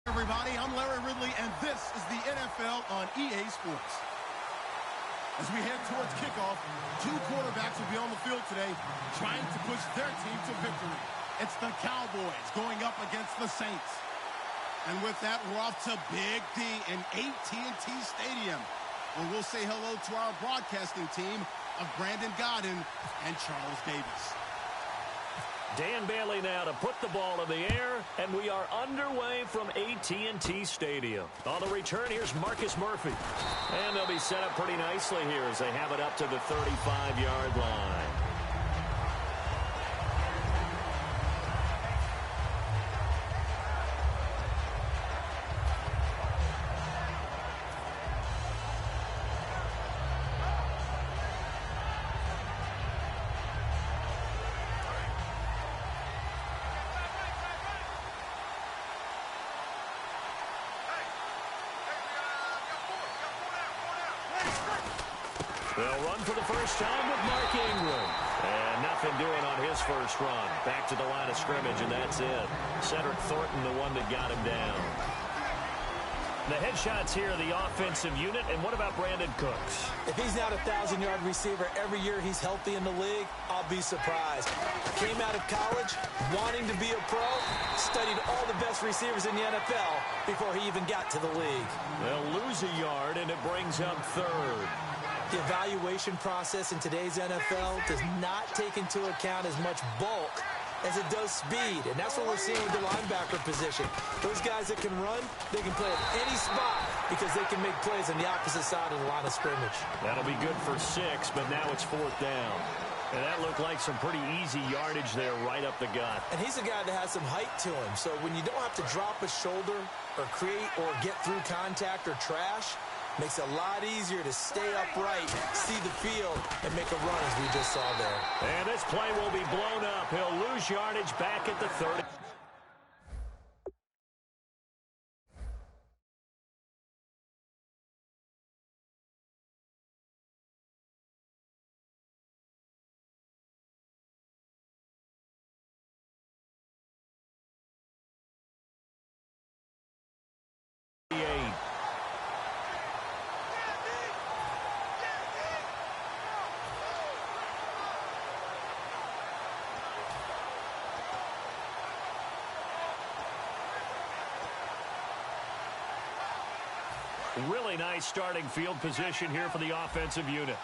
Everybody, I'm Larry Ridley, and this is the NFL on EA Sports. As we head towards kickoff, two quarterbacks will be on the field today trying to push their team to victory. It's the Cowboys going up against the Saints. And with that, we're off to Big D in AT&T Stadium, where we'll say hello to our broadcasting team of Brandon Godden and Charles Davis. Dan Bailey now to put the ball in the air, and we are underway from AT&T Stadium. On the return, here's Marcus Murphy. And they'll be set up pretty nicely here as they have it up to the 35-yard line. They'll run for the first time with Mark Ingram. And nothing doing on his first run. Back to the line of scrimmage, and that's it. Cedric Thornton, the one that got him down. The headshots here are the offensive unit. And what about Brandon Cooks? If he's not a 1,000-yard receiver every year he's healthy in the league, I'll be surprised. Came out of college wanting to be a pro, studied all the best receivers in the NFL before he even got to the league. They'll lose a yard, and it brings up third. The evaluation process in today's NFL does not take into account as much bulk as it does speed, and that's what we're seeing with the linebacker position. Those guys that can run, they can play at any spot because they can make plays on the opposite side of the line of scrimmage. That'll be good for 6, but now it's 4th down. And that looked like some pretty easy yardage there right up the gut. And he's a guy that has some height to him, so when you don't have to drop a shoulder or create or get through contact or trash, makes it a lot easier to stay upright, see the field, and make a run as we just saw there. And this play will be blown up. He'll lose yardage back at the 30. Really nice starting field position here for the offensive unit.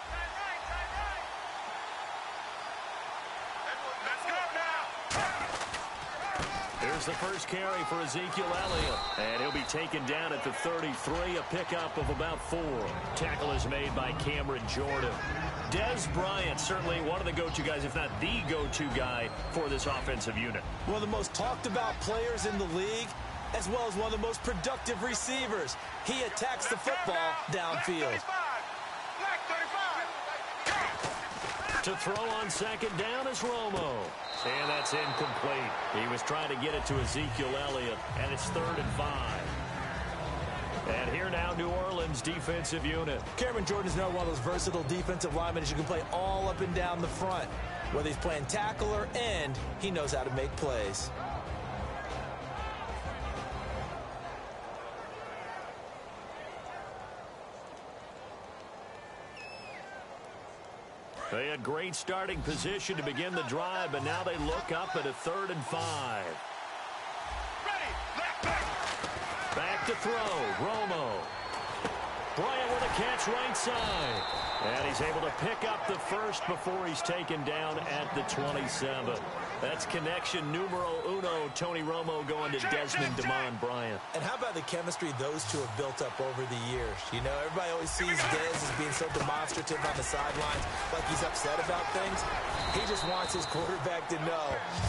Here's the first carry for Ezekiel Elliott. And he'll be taken down at the 33, a pickup of about 4. Tackle is made by Cameron Jordan. Dez Bryant, certainly one of the go-to guys, if not the go-to guy for this offensive unit. One of the most talked about players in the league, as well as one of the most productive receivers. He attacks the football downfield. To throw on second down is Romo. And that's incomplete. He was trying to get it to Ezekiel Elliott, and it's 3rd and 5. And here now, New Orleans defensive unit. Cameron Jordan's now one of those versatile defensive linemen as you can play all up and down the front. Whether he's playing tackle or end, he knows how to make plays. They had great starting position to begin the drive, but now they look up at a 3rd and 5. Back to throw, Romo. Bryant with a catch right side. And he's able to pick up the first before he's taken down at the 27. That's connection numero uno, Tony Romo going to Desmond DeMond Bryant. And how about the chemistry those two have built up over the years? You know, everybody always sees Dez as being so demonstrative on the sidelines, like he's upset about things. He just wants his quarterback to know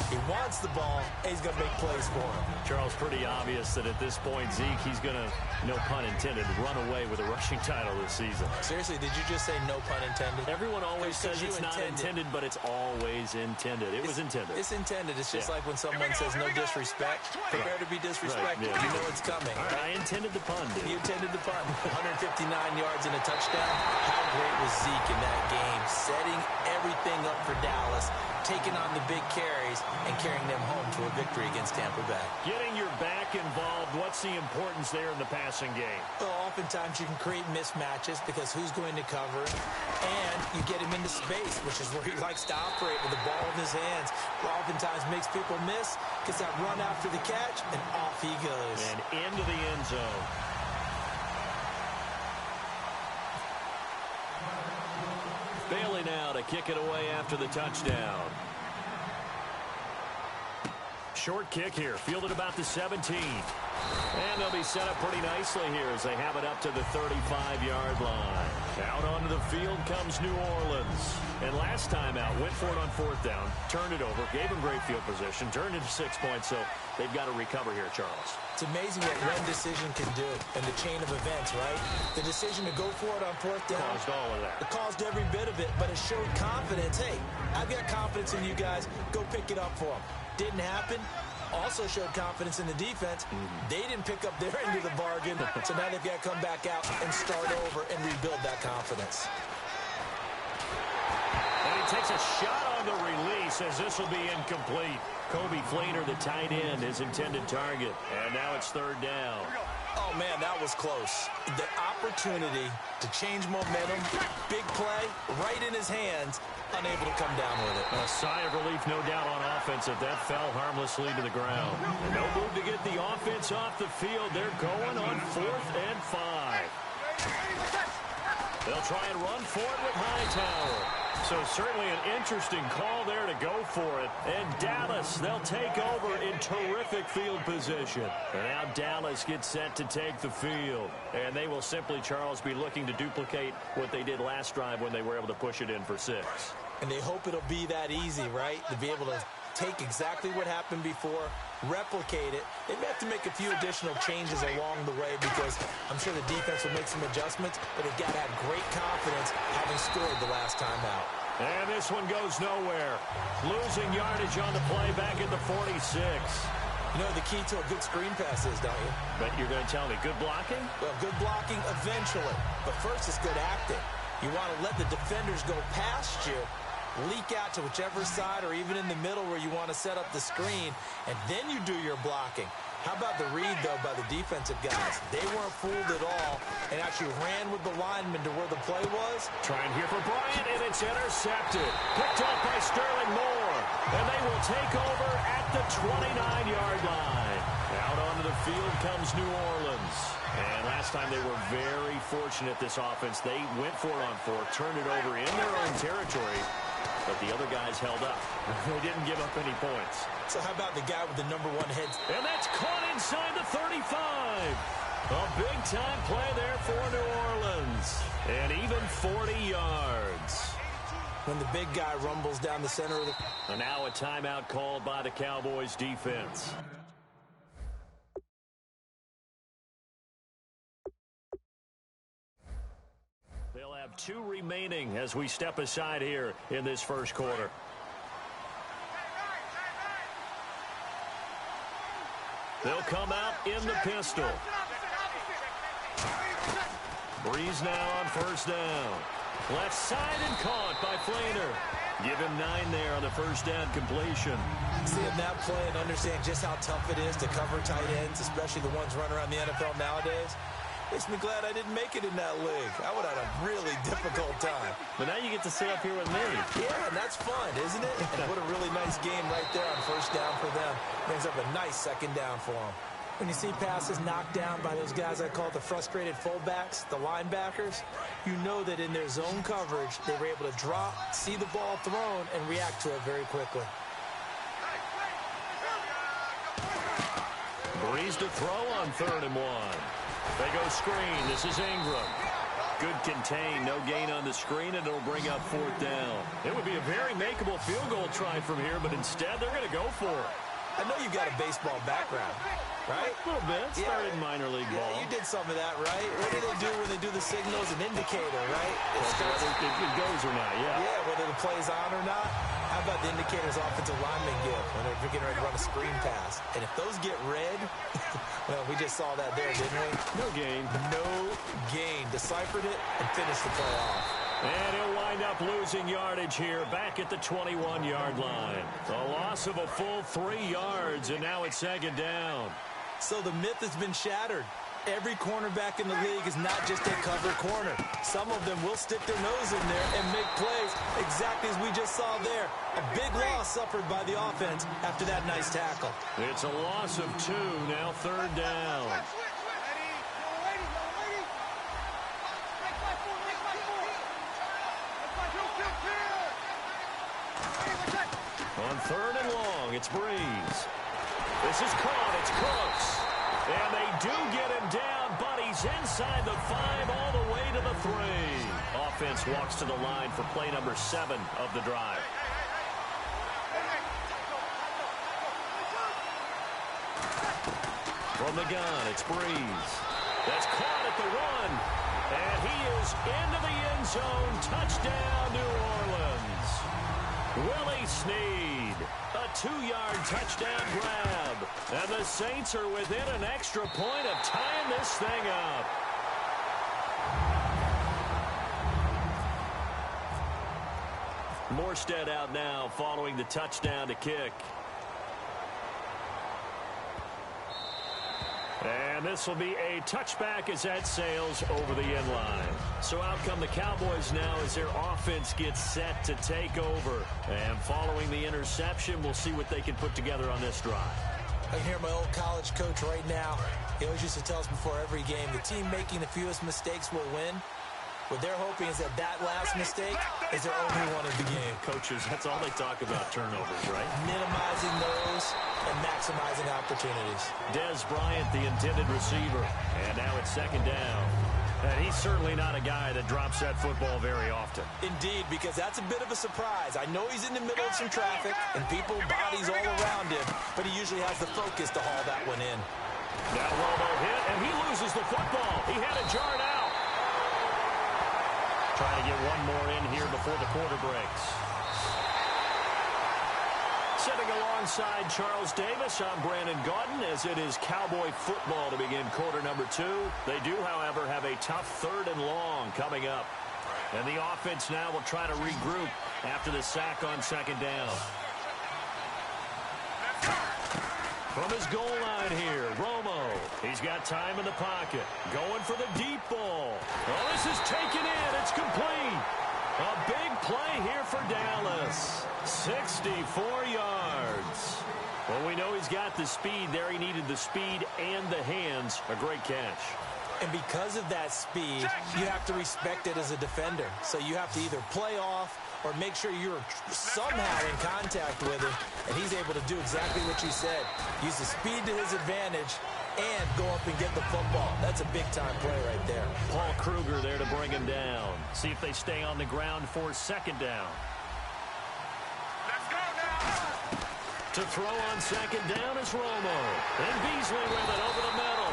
he wants the ball, and he's going to make plays for him. Charles, pretty obvious that at this point, Zeke, he's going to, no pun intended, run away with a rushing title this season. Seriously, did you just say no pun intended? Everyone always says it's not intended, but it's always intended. It was intended. It's intended. It's just like when someone says no disrespect, prepare to be disrespected. Right, yeah. You know it's coming. Right. I intended the pun, dude. You intended the pun. 159 yards and a touchdown. How great was Zeke in that game, setting everything up for Dallas Dallas, taking on the big carries and carrying them home to a victory against Tampa Bay. Getting your back involved, what's the importance there in the passing game? Well, oftentimes you can create mismatches because who's going to cover, and you get him into space, which is where he likes to operate with the ball in his hands. Oftentimes makes people miss, gets that run after the catch, and off he goes. And into the end zone. Bailey now to kick it away after the touchdown. Short kick here, fielded about the 17. And they'll be set up pretty nicely here as they have it up to the 35-yard line. Out onto the field comes New Orleans. And last time out, went for it on fourth down, turned it over, gave them great field position, turned into 6 points, so they've got to recover here, Charles. It's amazing what one decision can do in the chain of events, right? The decision to go for it on fourth down. Caused all of that. It caused every bit of it, but it showed confidence. Hey, I've got confidence in you guys. Go pick it up for them. Didn't happen. Also showed confidence in the defense. They didn't pick up their end of the bargain, so now they've got to come back out and start over and rebuild that confidence. And he takes a shot on the release as this will be incomplete. Kobe Fleener, the tight end, his intended target. And now it's third down. Oh, man, that was close. The opportunity to change momentum, big play, right in his hands, unable to come down with it. A sigh of relief, no doubt, on offense if that fell harmlessly to the ground. No move to get the offense off the field. They're going on 4th and 5. They'll try and run for it with Hightower. So certainly an interesting call there to go for it. And Dallas, they'll take over in terrific field position. And now Dallas gets set to take the field. And they will simply, Charles, be looking to duplicate what they did last drive when they were able to push it in for 6. And they hope it'll be that easy, right? To be able to take exactly what happened before, replicate it. They may have to make a few additional changes along the way because I'm sure the defense will make some adjustments, but they've got to have great confidence having scored the last time out. And this one goes nowhere. Losing yardage on the play back at the 46. You know the key to a good screen pass is, don't you? But you're going to tell me, good blocking? Well, good blocking eventually. But first is good acting. You want to let the defenders go past you, leak out to whichever side or even in the middle where you want to set up the screen, and then you do your blocking. How about the read, though, by the defensive guys? They weren't fooled at all and actually ran with the lineman to where the play was. Trying here for Bryant, and it's intercepted. Picked off by Sterling Moore. And they will take over at the 29-yard line. Out onto the field comes New Orleans. And last time they were very fortunate, this offense. They went for it on 4th, turned it over in their own territory. But the other guys held up. They didn't give up any points. So how about the guy with the #1 head? And that's caught inside the 35. A big-time play there for New Orleans. And even 40 yards. When the big guy rumbles down the center of the... And now a timeout called by the Cowboys defense. They'll have 2 remaining as we step aside here in this first quarter. They'll come out in the pistol. Breeze now on first down. Left side and caught by Fleener. Give him 9 there on the first down completion. Seeing that play and understand just how tough it is to cover tight ends, especially the ones running around the NFL nowadays, makes me glad I didn't make it in that league. I would have had a really difficult time. But now you get to sit up here with me. Yeah, and that's fun, isn't it? And what a really nice game right there on first down for them. Brings up a nice second down for them. When you see passes knocked down by those guys I call the frustrated fullbacks, the linebackers, you know that in their zone coverage, they were able to drop, see the ball thrown, and react to it very quickly. Breeze to throw on 3rd and 1. They go screen. This is Ingram. Good contain. No gain on the screen, and it'll bring up 4th down. It would be a very makeable field goal try from here, but instead they're going to go for it. I know you got a baseball background, right? A little bit. Started in minor league ball. Yeah, you did some of that, right? What do they do when they do the signals? An indicator, right? It goes or not, yeah. Yeah, whether the play's on or not. How about the indicators offensive linemen give when they're getting ready to run a screen pass? And if those get red, well, we just saw that there, didn't we? No gain. No gain. Deciphered it and finished the play off. And he'll wind up losing yardage here back at the 21-yard line. A loss of a full 3 yards, and now it's second down. So the myth has been shattered. Every cornerback in the league is not just a cover corner. Some of them will stick their nose in there and make plays exactly as we just saw there. A big loss suffered by the offense after that nice tackle. It's a loss of 2, now third down. On third and long, it's Breeze. This is caught. It's Cooks. And they do get him down, but he's inside the 5 all the way to the 3. Offense walks to the line for play number 7 of the drive. From the gun, it's Breeze. That's caught at the 1. And he is into the end zone. Touchdown, New Orleans. Willie Snead, a 2-yard touchdown grab. And the Saints are within an extra point of tying this thing up. Morstead out now following the touchdown to kick. And this will be a touchback as that sails over the end line. So out come the Cowboys now as their offense gets set to take over. And following the interception, we'll see what they can put together on this drive. I can hear my old college coach right now. He always used to tell us before every game, the team making the fewest mistakes will win. What they're hoping is that last mistake is their only one of the game. Coaches, that's all they talk about, turnovers, right? Minimizing those and maximizing opportunities. Dez Bryant, the intended receiver. And now it's second down. And he's certainly not a guy that drops that football very often. Indeed, because that's a bit of a surprise. I know he's in the middle of some traffic and people, bodies all around him, but he usually has the focus to haul that one in. Now Romo hit, and he loses the football. He had it jarred out. Trying to get one more in here before the quarter breaks. Sitting alongside Charles Davis, I'm Brandon Gaudin, as it is Cowboy football to begin quarter number 2. They do, however, have a tough third and long coming up. And the offense now will try to regroup after the sack on second down. From his goal line here, Romo. He's got time in the pocket. Going for the deep ball. Oh, this is taken in. It's complete. A big play here for Dallas. 64 yards. Well, we know he's got the speed there. He needed the speed and the hands. A great catch. And because of that speed, you have to respect it as a defender. So you have to either play off or make sure you're somehow in contact with him, and he's able to do exactly what you said. Use the speed to his advantage and go up and get the football. That's a big-time play right there. Paul Kruger there to bring him down. See if they stay on the ground for second down. Let's go now. To throw on second down is Romo. And Beasley with it over the middle.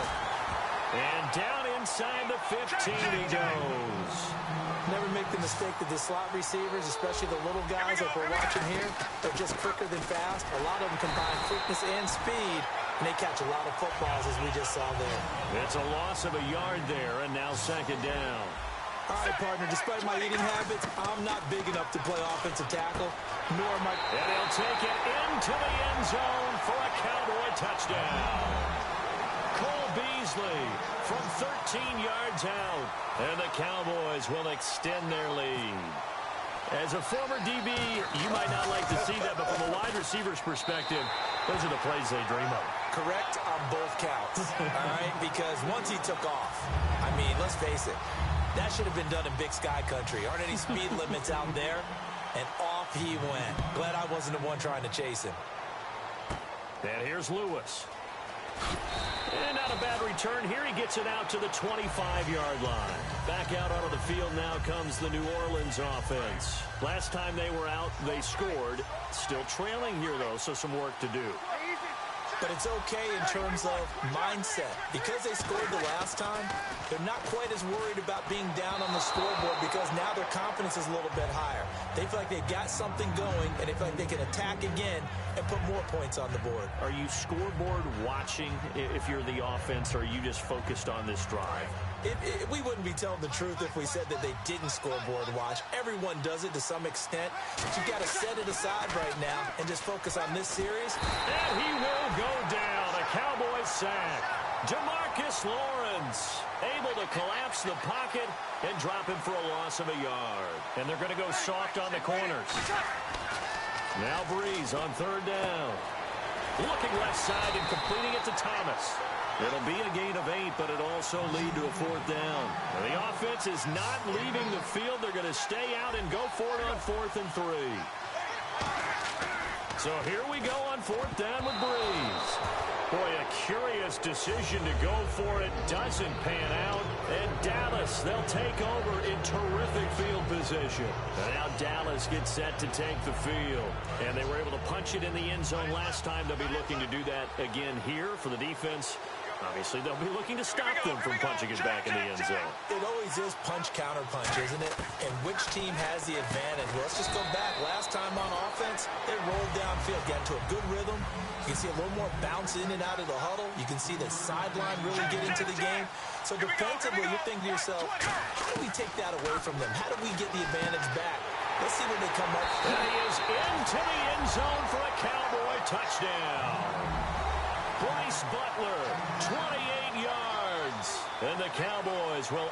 And down inside the 15 he goes. Never make the mistake that the slot receivers, especially the little guys like we're watching here, they're just quicker than fast. A lot of them combine quickness and speed, and they catch a lot of footballs, as we just saw there. It's a loss of a yard there, and now second down. All right, partner, despite my eating habits, I'm not big enough to play offensive tackle, nor am I... And he'll take it into the end zone for a Cowboy touchdown. Cole Beasley from 13 yards out. And the Cowboys will extend their lead. As a former DB, you might not like to see that, but from a wide receiver's perspective, those are the plays they dream of. Correct on both counts, all right? Because once he took off, I mean, let's face it, that should have been done in Big Sky Country. Aren't any speed limits out there? And off he went. Glad I wasn't the one trying to chase him. And here's Lewis. And not a bad return here. He gets it out to the 25-yard line. Back out onto the field now comes the New Orleans offense. Last time they were out, they scored. Still trailing here, though, so some work to do. but it's okay in terms of mindset. Because they scored the last time, they're not quite as worried about being down on the scoreboard because now their confidence is a little bit higher. They feel like they've got something going, and they feel like they can attack again and put more points on the board. Are you scoreboard watching if you're the offense, or are you just focused on this drive? We wouldn't be telling the truth if we said that they didn't scoreboard watch. Everyone does it to some extent, but you've got to set it aside right now and just focus on this series. And he will go down. A Cowboys sack. Demarcus Lawrence able to collapse the pocket and drop him for a loss of a yard. And they're going to go soft on the corners. Now Breeze on third down. Looking left side and completing it to Thomas. It'll be a gain of 8, but it'll also lead to a fourth down. And the offense is not leaving the field. They're going to stay out and go for it on 4th and 3. So here we go on 4th down with Breeze. Boy, a curious decision to go for it doesn't pan out. And Dallas, they'll take over in terrific field position. And now Dallas gets set to take the field. And they were able to punch it in the end zone last time. They'll be looking to do that again here for the defense. Obviously, they'll be looking to stop them from punching it back in the end zone. It always is punch-counter-punch, isn't it? And which team has the advantage? Well, let's just go back. Last time on offense, they rolled downfield, got into a good rhythm. You can see a little more bounce in and out of the huddle. You can see the sideline really get into the game. So defensively, you're thinking to yourself, how do we take that away from them? How do we get the advantage back? Let's see when they come up. And he is into the end zone for a Cowboy touchdown. Bryce Butler, 28 yards. And the Cowboys will